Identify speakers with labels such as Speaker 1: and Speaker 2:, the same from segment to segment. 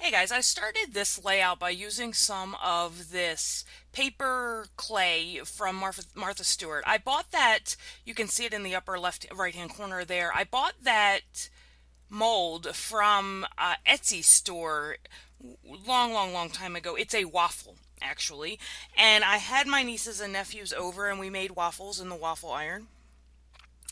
Speaker 1: Hey guys, I started this layout by using some of this paper clay from Martha Stewart. I bought that, you can see it in the upper left right hand corner there. I bought that mold from Etsy store long time ago. It's a waffle actually, and I had my nieces and nephews over and we made waffles in the waffle iron.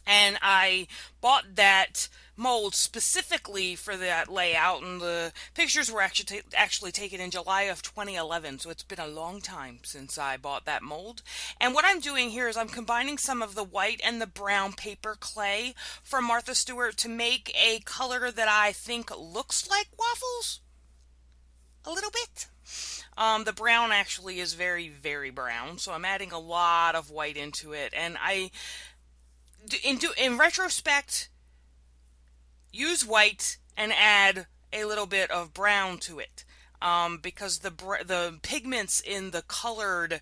Speaker 1: And I bought that mold specifically for that layout, and the pictures were actually taken in July of 2011, so it's been a long time since I bought that mold. And what I'm doing here is I'm combining some of the white and the brown paper clay from Martha Stewart to make a color that I think looks like waffles a little bit. The brown actually is very brown, so I'm adding a lot of white into it, and in retrospect, use white and add a little bit of brown to it, because the pigments in the colored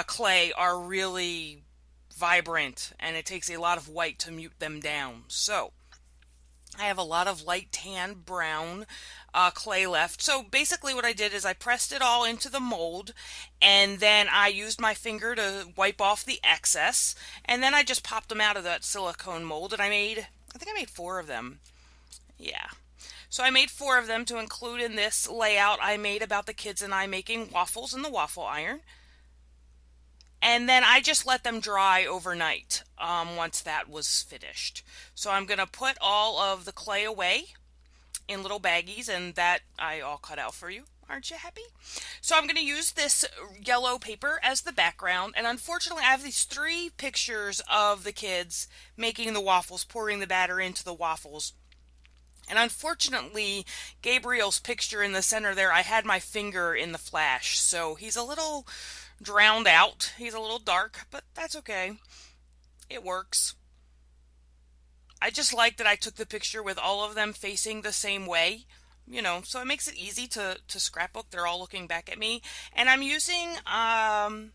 Speaker 1: clay are really vibrant, and it takes a lot of white to mute them down. So I have a lot of light tan brown clay left. So basically what I did is I pressed it all into the mold, and then I used my finger to wipe off the excess, and then I just popped them out of that silicone mold, and I think I made four of them. Yeah. So I made four of them to include in this layout I made about the kids and I making waffles in the waffle iron. And then I just let them dry overnight once that was finished. So I'm going to put all of the clay away in little baggies, and that I all cut out for you. Aren't you happy? So I'm going to use this yellow paper as the background, and unfortunately I have these three pictures of the kids making the waffles, pouring the batter into the waffles. And unfortunately, Gabriel's picture in the center there, I had my finger in the flash, so he's a little drowned out. He's a little dark, but that's okay. It works. I just like that I took the picture with all of them facing the same way, so it makes it easy to scrapbook. They're all looking back at me. And I'm using, I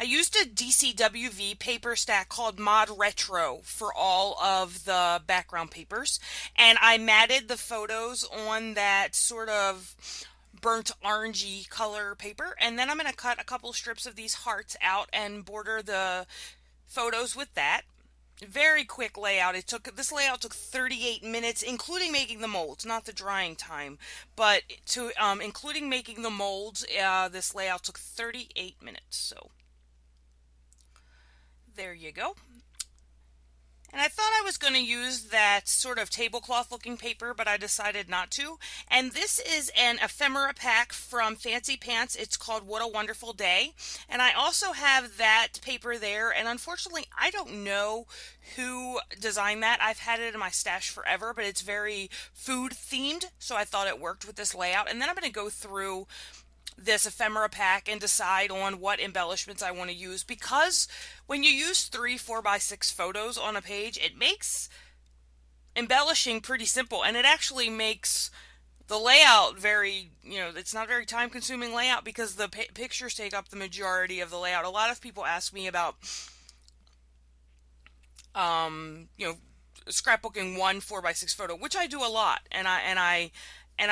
Speaker 1: used a DCWV paper stack called Mod Retro for all of the background papers. And I matted the photos on that sort of burnt orangey color paper. And then I'm going to cut a couple strips of these hearts out and border the photos with that. Very quick layout. This layout took 38 minutes, including making the molds, not the drying time. But to including making the molds, this layout took 38 minutes. So there you go. And I thought I was going to use that sort of tablecloth looking paper, but I decided not to. And this is an ephemera pack from Fancy Pants. It's called What a Wonderful Day. And I also have that paper there. And unfortunately, I don't know who designed that. I've had it in my stash forever, but it's very food themed. So I thought it worked with this layout. And then I'm going to go through this ephemera pack and decide on what embellishments I want to use, because when you use 3 4x6 photos on a page, it makes embellishing pretty simple, and it actually makes the layout it's not a very time consuming layout because the pictures take up the majority of the layout. A lot of people ask me about um, you know scrapbooking 1 4x6 photo, which I do a lot, and I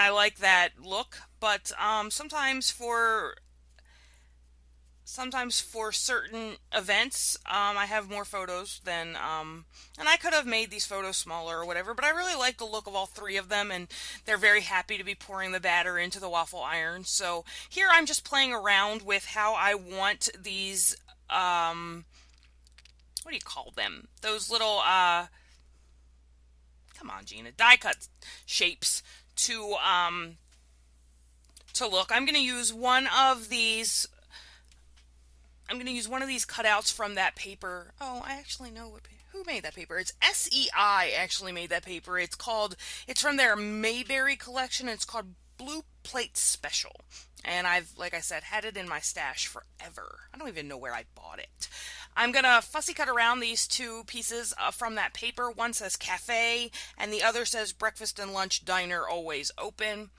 Speaker 1: like that look, but sometimes for certain events, I have more photos than, and I could have made these photos smaller or whatever, but I really like the look of all three of them, and they're very happy to be pouring the batter into the waffle iron. So here I'm just playing around with how I want these, what do you call them? Those little, come on, Gina, die cut shapes to look. I'm going to use one of these. I'm going to use one of these cutouts from that paper. Oh, I actually know who made that paper. It's SEI actually made that paper. It's from their Mayberry collection. It's called Blue Plate Special. And I've, like I said, had it in my stash forever. I don't even know where I bought it. I'm going to fussy cut around these two pieces from that paper. One says cafe and the other says breakfast and lunch diner always open.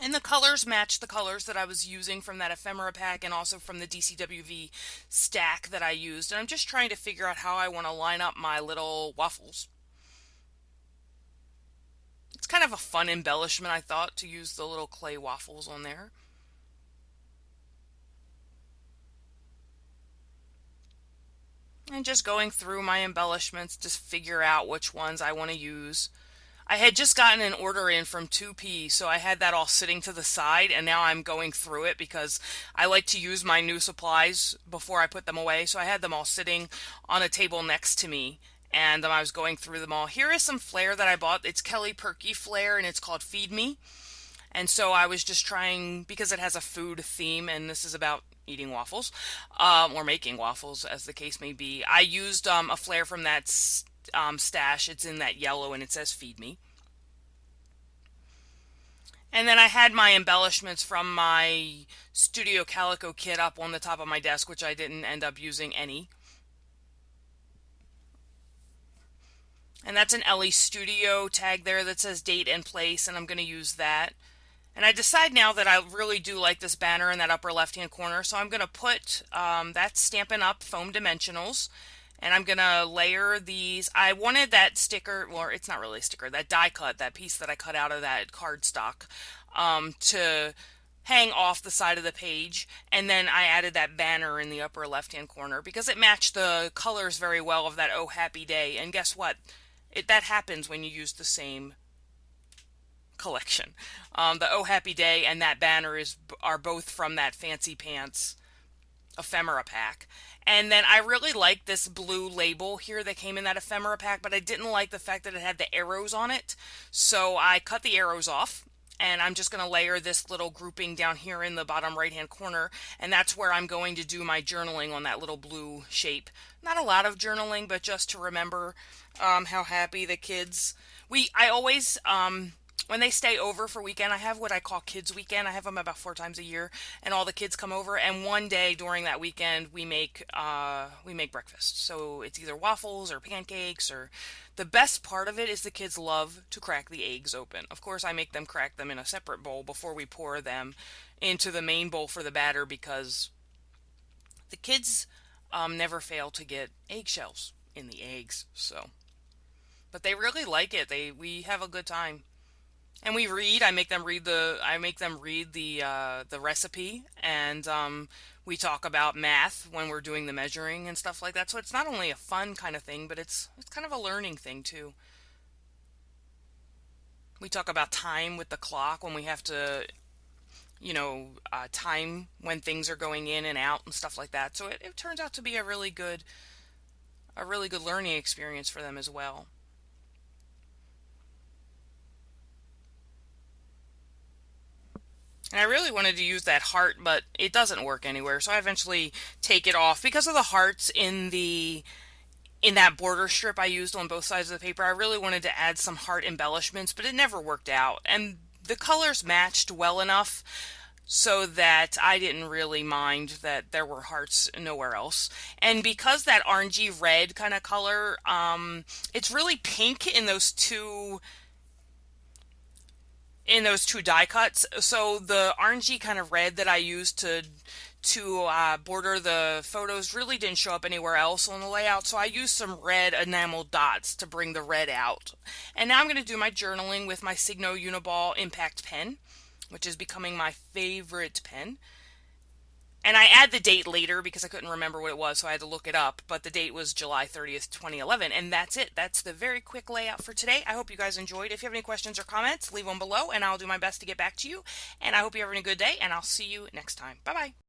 Speaker 1: And the colors match the colors that I was using from that ephemera pack and also from the DCWV stack that I used. And I'm just trying to figure out how I want to line up my little waffles. kind of a fun embellishment, I thought, to use the little clay waffles on there. And just going through my embellishments to figure out which ones I want to use. I had just gotten an order in from 2P, so I had that all sitting to the side, and now I'm going through it because I like to use my new supplies before I put them away. So I had them all sitting on a table next to me, and I was going through them all. Here is some flair that I bought. It's Kelly Perky flair, and it's called Feed Me. And so I was just trying, because it has a food theme, and this is about eating waffles, or making waffles, as the case may be. I used a flare from that stash. It's in that yellow, and it says Feed Me. And then I had my embellishments from my Studio Calico kit up on the top of my desk, which I didn't end up using any. And that's an Ellie Studio tag there that says date and place, and I'm going to use that. And I decide now that I really do like this banner in that upper left-hand corner, so I'm going to put that Stampin' Up! Foam Dimensionals, and I'm going to layer these. I wanted that sticker, or it's not really a sticker, that die cut, that piece that I cut out of that cardstock, to hang off the side of the page, and then I added that banner in the upper left-hand corner because it matched the colors very well of that Oh Happy Day, and guess what? That happens when you use the same collection. The Oh Happy Day and that banner are both from that Fancy Pants ephemera pack. And then I really like this blue label here that came in that ephemera pack, but I didn't like the fact that it had the arrows on it. So I cut the arrows off, and I'm just going to layer this little grouping down here in the bottom right hand corner, and that's where I'm going to do my journaling on that little blue shape. Not a lot of journaling, but just to remember how happy the kids. I always when they stay over for weekend, I have what I call Kids Weekend. I have them about 4 times a year, and all the kids come over. And one day during that weekend, we make breakfast. So it's either waffles or pancakes. Or the best part of it is the kids love to crack the eggs open. Of course, I make them crack them in a separate bowl before we pour them into the main bowl for the batter because the kids never fail to get eggshells in the eggs. So, but they really like it. We have a good time. And we read. I make them read the recipe, and we talk about math when we're doing the measuring and stuff like that. So it's not only a fun kind of thing, but it's kind of a learning thing too. We talk about time with the clock when we have to, time when things are going in and out and stuff like that. So it turns out to be a really good learning experience for them as well. And I really wanted to use that heart, but it doesn't work anywhere. So I eventually take it off because of the hearts in that border strip I used on both sides of the paper. I really wanted to add some heart embellishments, but it never worked out. And the colors matched well enough so that I didn't really mind that there were hearts nowhere else. And because that orangey red kind of color, it's really pink in those two die cuts. So the orangey kind of red that I used to border the photos really didn't show up anywhere else on the layout. So I used some red enamel dots to bring the red out. And now I'm going to do my journaling with my Signo Uniball Impact pen, which is becoming my favorite pen. And I add the date later because I couldn't remember what it was, so I had to look it up. But the date was July 30th, 2011. And that's it. That's the very quick layout for today. I hope you guys enjoyed. If you have any questions or comments, leave them below, and I'll do my best to get back to you. And I hope you're having a good day, and I'll see you next time. Bye-bye.